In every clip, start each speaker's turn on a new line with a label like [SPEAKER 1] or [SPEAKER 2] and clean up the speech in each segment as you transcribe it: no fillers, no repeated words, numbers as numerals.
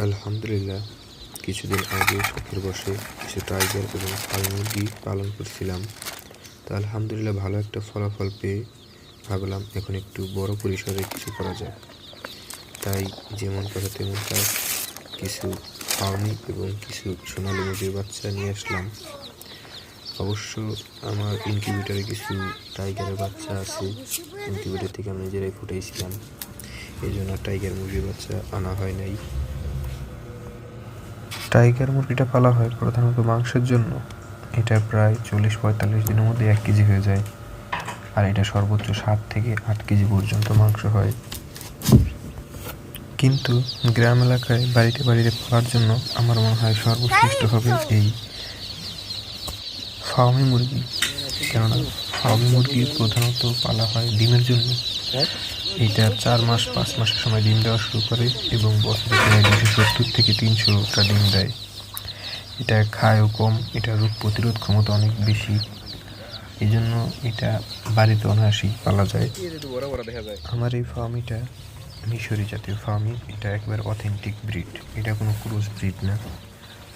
[SPEAKER 1] আলহামদুলিল্লাহ, কিছুদিন আগে শখের বশে কিছু টাইগার এবং ফার্মি মুরগি পালন করছিলাম। তো আলহামদুলিল্লাহ ভালো একটা ফলাফল পেয়ে ভাবলাম এখন একটু বড় পরিসরে কিছু করা যায়। তাই যেমন কথা তেমন কাজ, কিছু ফার্মি এবং কিছু সোনালী মুরগির বাচ্চা নিয়ে আসলাম। অবশ্য আমার ইনকিউবেটারে কিছু টাইগারের বাচ্চা আছে, ইনকিউবেটার থেকে আমি নিজেরাই ফুটাইছিলাম, এই জন্য টাইগার মুরগির বাচ্চা আনা হয় নাই। টাইগার মুরগিটা পালা হয় প্রধানত মাংসের জন্য। এটা প্রায় 40-45 দিনের মধ্যে 1 কেজি হয়ে যায়, আর এটা সর্বোচ্চ 7 থেকে 8 কেজি পর্যন্ত মাংস হয়। কিন্তু গ্রাম এলাকায় বাড়িতে বাড়িতে পালার জন্য আমার মনে হয় সর্বশ্রেষ্ঠ হবে এই ফার্মি মুরগি। কেননা ফার্মি মুরগি প্রধানত পালা হয় ডিমের জন্য। এটা 4 মাস 5 মাসের সময় ডিম দেওয়া শুরু করে এবং বছরে প্রায় 270 থেকে 300টা ডিম দেয়। এটা খায়ও কম, এটা রোগ প্রতিরোধ ক্ষমতা অনেক বেশি, এই জন্য এটা বাড়িতে অনায়াসেই পালা যায়। আমার এই ফার্মিটা মিশরি জাতীয় ফার্মি, এটা একবার অথেন্টিক ব্রিড, এটা কোনো ক্রস ব্রিড না,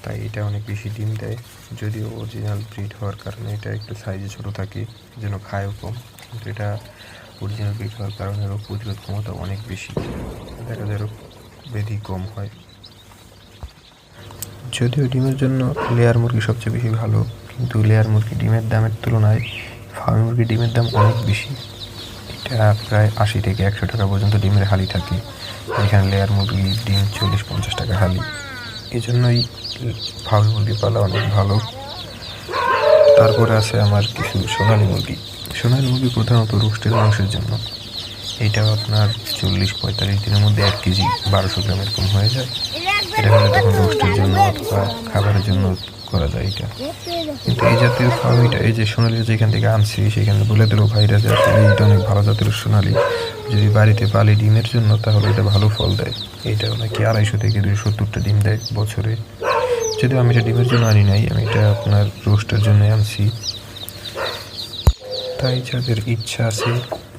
[SPEAKER 1] তাই এটা অনেক বেশি ডিম দেয়। যদিও অরিজিনাল ব্রিড হওয়ার কারণে এটা একটু সাইজে ছোট থাকে, যেন খায়ও কম, কিন্তু এটা অরিজিনাল ব্রিড হওয়ার কারণে রোগ প্রতিরোধ ক্ষমতা অনেক বেশি, দেখা যায় রোগ ব্যাধি কম হয়। যদিও ডিমের জন্য লেয়ার মুরগি সবচেয়ে বেশি ভালো, কিন্তু লেয়ার মুরগি ডিমের দামের তুলনায় ফার্মি মুরগি ডিমের দাম অনেক বেশি। এটা প্রায় 80 থেকে 100 টাকা পর্যন্ত ডিমের হালি থাকে, যেখানে লেয়ার মুরগি ডিম 40-50 টাকা হালি। এই জন্যই ফার্মি মুরগি পালা অনেক ভালো। তারপরে আছে আমার কিছু সোনালী মুরগি। সোনালী মুরগি প্রধানত রোস্টের মাংসের জন্য। এটাও আপনার 40-45 দিনের মধ্যে 1 কেজি 1200 গ্রাম এরকম হয়ে যায়। এটা হলে তখন রোস্টের জন্য অথবা খাবারের জন্য করা যায় এটা। কিন্তু এই জাতীয় ফার্মিটা, এই যে সোনালী যেখান থেকে আনছি সেখানে বলে দিল ভাইরা যে আসলে এটা অনেক ভালো জাতের সোনালী, যদি বাড়িতে পালি ডিমের জন্য তাহলে এটা ভালো ফল দেয়। এইটাও নাকি 250 থেকে 270টা ডিম দেয় বছরে। যদিও আমি এটা ডিমের জন্য আনি নাই, আমি এটা আপনার রোস্টের জন্য আনছি। তাই যাদের ইচ্ছা আছে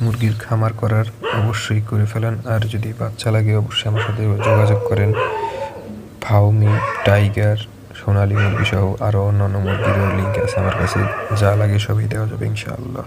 [SPEAKER 1] মুরগির খামার করার, অবশ্যই করে ফেলেন। আর যদি বাচ্চা লাগে অবশ্যই আমার সাথে যোগাযোগ করেন। ফার্মি, টাইগার, সোনালী মুরগি সহ আরও অন্যান্য মুরগিরও লিঙ্ক আছে আমার কাছে, যা লাগে সবই দেওয়া যাবে ইনশাআল্লাহ।